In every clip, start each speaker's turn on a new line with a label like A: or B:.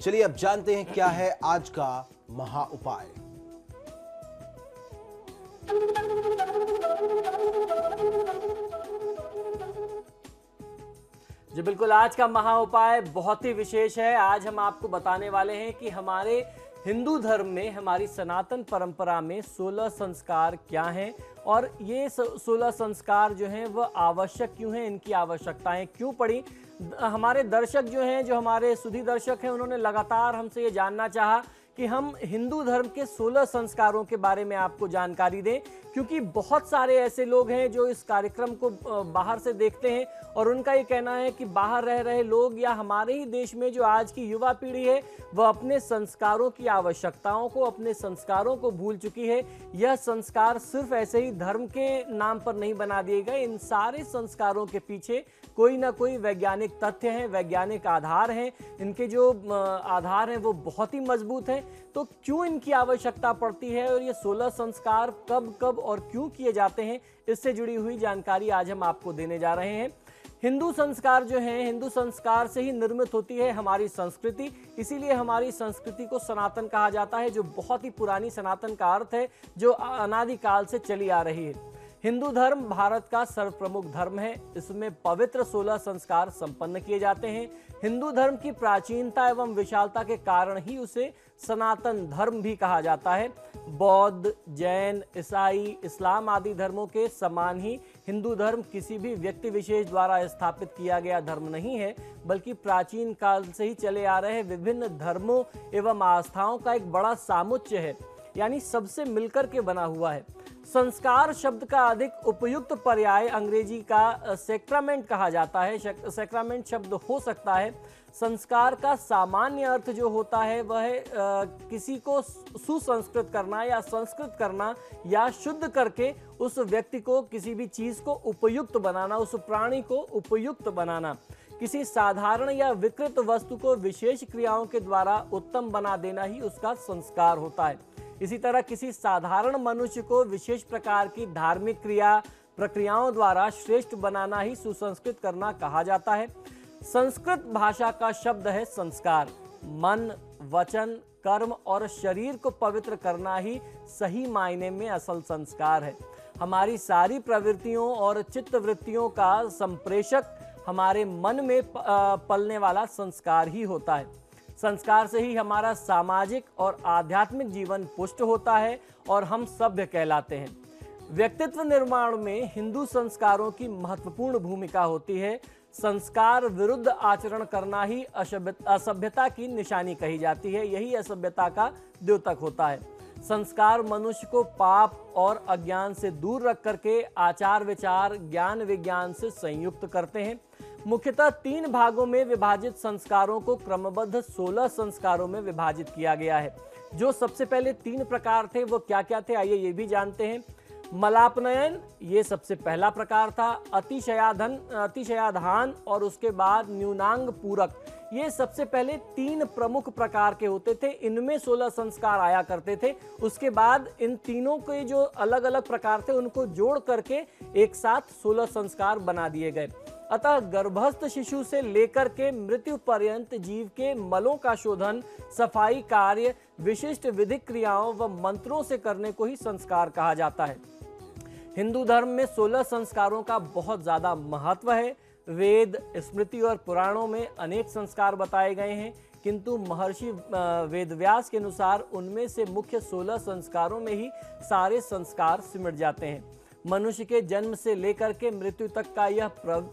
A: चलिए अब जानते हैं क्या है आज का महा उपाय।
B: जी बिल्कुल, आज का महा उपाय बहुत ही विशेष है। आज हम आपको बताने वाले हैं कि हमारे हिंदू धर्म में, हमारी सनातन परंपरा में 16 संस्कार क्या हैं और ये 16 संस्कार जो हैं वह आवश्यक क्यों हैं, इनकी आवश्यकताएं क्यों पड़ी। हमारे दर्शक जो हैं, जो हमारे सुधी दर्शक हैं, उन्होंने लगातार हमसे ये जानना चाहा कि हम हिंदू धर्म के 16 संस्कारों के बारे में आपको जानकारी दें, क्योंकि बहुत सारे ऐसे लोग हैं जो इस कार्यक्रम को बाहर से देखते हैं और उनका ये कहना है कि बाहर रह रहे लोग या हमारे ही देश में जो आज की युवा पीढ़ी है वह अपने संस्कारों की आवश्यकताओं को, अपने संस्कारों को भूल चुकी है। यह संस्कार सिर्फ ऐसे ही धर्म के नाम पर नहीं बना दिए गए, इन सारे संस्कारों के पीछे कोई ना कोई वैज्ञानिक तथ्य हैं, वैज्ञानिक आधार हैं। इनके जो आधार हैं वो बहुत ही मजबूत हैं। तो क्यों इनकी आवश्यकता पड़ती है और ये 16 संस्कार कब कब और क्यों किए जाते हैं, इससे जुड़ी हुई जानकारी आज हम आपको देने जा रहे हैं। हिंदू संस्कार जो हैं, हिंदू संस्कार से ही निर्मित होती है हमारी संस्कृति, इसीलिए हमारी संस्कृति को सनातन कहा जाता है, जो बहुत ही पुरानी सनातन का अर्थ है, जो अनादिकाल से चली आ रही है। हिंदू धर्म भारत का सर्वप्रमुख धर्म है। इसमें पवित्र 16 संस्कार संपन्न किए जाते हैं। हिंदू धर्म की प्राचीनता एवं विशालता के कारण ही उसे सनातन धर्म भी कहा जाता है। बौद्ध, जैन, ईसाई, इस्लाम आदि धर्मों के समान ही हिंदू धर्म किसी भी व्यक्ति विशेष द्वारा स्थापित किया गया धर्म नहीं है, बल्कि प्राचीन काल से ही चले आ रहे विभिन्न धर्मों एवं आस्थाओं का एक बड़ा सामुच्य है, यानी सबसे मिलकर के बना हुआ है। संस्कार शब्द का अधिक उपयुक्त पर्याय अंग्रेजी का सैक्रामेंट कहा जाता है। सैक्रामेंट शब्द हो सकता है। संस्कार का सामान्य अर्थ जो होता है वह है किसी को सुसंस्कृत करना या संस्कृत करना या शुद्ध करके उस व्यक्ति को, किसी भी चीज को उपयुक्त बनाना, उस प्राणी को उपयुक्त बनाना। किसी साधारण या विकृत वस्तु को विशेष क्रियाओं के द्वारा उत्तम बना देना ही उसका संस्कार होता है। इसी तरह किसी साधारण मनुष्य को विशेष प्रकार की धार्मिक प्रक्रियाओं द्वारा श्रेष्ठ बनाना ही सुसंस्कृत करना कहा जाता है। संस्कृत भाषा का शब्द है संस्कार। मन, वचन, कर्म और शरीर को पवित्र करना ही सही मायने में असल संस्कार है। हमारी सारी प्रवृत्तियों और चित्तवृत्तियों का संप्रेषक हमारे मन में पलने वाला संस्कार ही होता है। संस्कार से ही हमारा सामाजिक और आध्यात्मिक जीवन पुष्ट होता है और हम सभ्य कहलाते हैं। व्यक्तित्व निर्माण में हिंदू संस्कारों की महत्वपूर्ण भूमिका होती है। संस्कार विरुद्ध आचरण करना ही असभ्यता की निशानी कही जाती है, यही असभ्यता का द्योतक होता है। संस्कार मनुष्य को पाप और अज्ञान से दूर रख करके आचार विचार, ज्ञान विज्ञान से संयुक्त करते हैं। मुख्यतः 3 भागों में विभाजित संस्कारों को क्रमबद्ध 16 संस्कारों में विभाजित किया गया है। जो सबसे पहले 3 प्रकार थे वो क्या क्या थे, आइए ये भी जानते हैं। मलापनयन, ये सबसे पहला प्रकार था। अतिशयाधान और उसके बाद न्यूनांग पूरक, ये सबसे पहले 3 प्रमुख प्रकार के होते थे। इनमें 16 संस्कार आया करते थे। उसके बाद इन तीनों के जो अलग अलग प्रकार थे उनको जोड़ करके एक साथ 16 संस्कार बना दिए गए। अतः गर्भस्थ शिशु से लेकर के मृत्यु पर्यंत जीव के मलों का शोधन, सफाई कार्य विशिष्ट विधिक क्रियाओं व मंत्रों से करने को ही संस्कार कहा जाता है। हिंदू धर्म में 16 संस्कारों का बहुत ज्यादा महत्व है। वेद, स्मृति और पुराणों में अनेक संस्कार बताए गए हैं, किंतु महर्षि वेदव्यास के अनुसार उनमें से मुख्य 16 संस्कारों में ही सारे संस्कार सिमट जाते हैं। मनुष्य के जन्म से लेकर के मृत्यु तक का यह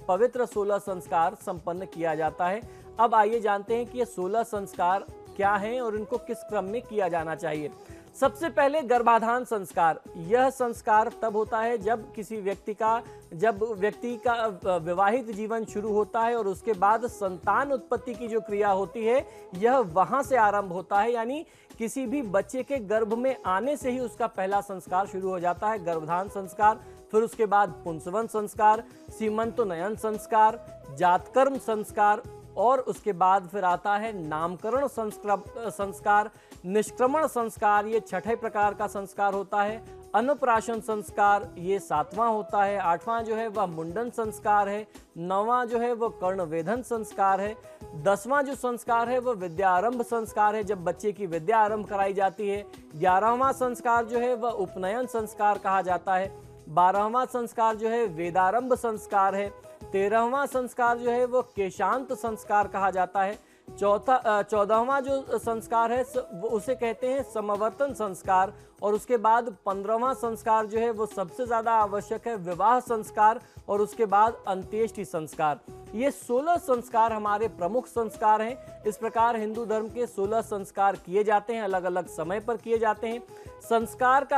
B: पवित्र 16 संस्कार संपन्न किया जाता है। अब आइए जानते हैं कि ये 16 संस्कार क्या हैं और इनको किस क्रम में किया जाना चाहिए। सबसे पहले गर्भाधान संस्कार। यह संस्कार तब होता है जब व्यक्ति का विवाहित जीवन शुरू होता है और उसके बाद संतान उत्पत्ति की जो क्रिया होती है यह वहां से आरंभ होता है, यानी किसी भी बच्चे के गर्भ में आने से ही उसका पहला संस्कार शुरू हो जाता है, गर्भाधान संस्कार। फिर उसके बाद पुंसवन संस्कार, सीमंतोन्नयन संस्कार, जातकर्म संस्कार और उसके बाद फिर आता है नामकरण संस्कार, निष्क्रमण संस्कार, ये छठे प्रकार का संस्कार होता है। अन्नप्राशन संस्कार ये 7वां होता है। 8वां जो है वह मुंडन संस्कार है। 9वां जो है वह कर्णवेधन संस्कार है। 10वां जो संस्कार है वह विद्यारंभ संस्कार है, जब बच्चे की विद्या आरंभ कराई जाती है। 11वां संस्कार जो है वह उपनयन संस्कार कहा जाता है। 12वां संस्कार जो है वेदारंभ संस्कार है। 13वां संस्कार जो है वो केशांत संस्कार कहा जाता है। 14वां जो संस्कार है उसे कहते हैं समवर्तन संस्कार। और उसके बाद 15वां संस्कार जो है वो सबसे ज़्यादा आवश्यक है, विवाह संस्कार। और उसके बाद अंत्येष्टि संस्कार। ये 16 संस्कार हमारे प्रमुख संस्कार हैं। इस प्रकार हिंदू धर्म के 16 संस्कार किए जाते हैं, अलग अलग समय पर किए जाते हैं। संस्कार का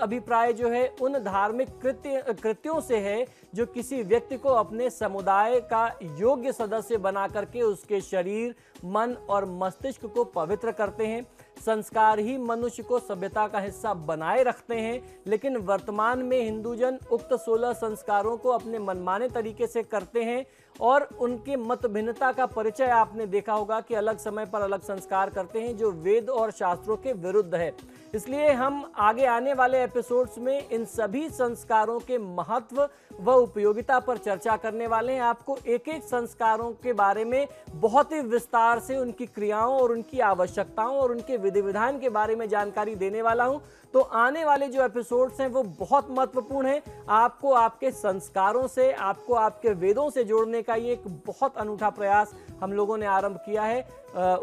B: अभिप्राय जो है उन धार्मिक कृत्यों से है जो किसी व्यक्ति को अपने समुदाय का योग्य सदस्य बना करके उसके शरीर, मन और मस्तिष्क को पवित्र करते हैं। संस्कार ही मनुष्य को सभ्यता का हिस्सा बनाए रखते हैं। लेकिन वर्तमान में हिंदूजन उक्त 16 संस्कारों को अपने मनमाने तरीके से करते हैं और उनके मत भिन्नता का परिचय आपने देखा होगा कि अलग समय पर अलग संस्कार करते हैं जो वेद और शास्त्रों के विरुद्ध है। इसलिए हम आगे आने वाले एपिसोड्स में इन सभी संस्कारों के महत्व व उपयोगिता पर चर्चा करने वाले हैं। आपको एक एक संस्कारों के बारे में बहुत ही विस्तार से उनकी क्रियाओं और उनकी आवश्यकताओं और उनके विधि विधान के बारे में जानकारी देने वाला हूं। तो आने वाले जो एपिसोड्स हैं वो बहुत महत्वपूर्ण हैं। आपको आपके संस्कारों से, आपको आपके वेदों से जोड़ने का ये एक बहुत अनूठा प्रयास हम लोगों ने आरंभ किया है।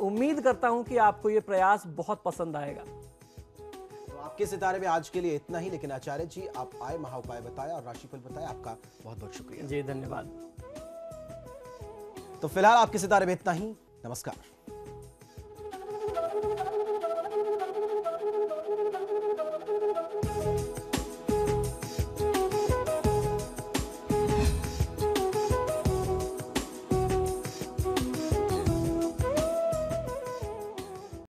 B: उम्मीद करता हूं कि आपको ये प्रयास बहुत पसंद आएगा।
A: आपके सितारे में आज के लिए इतना ही, लेकिन आचार्य जी आप आए, महाउपाय बताया और राशिफल बताया, आपका बहुत बहुत शुक्रिया
B: जी, धन्यवाद।
A: तो फिलहाल आपके सितारे में इतना ही। नमस्कार।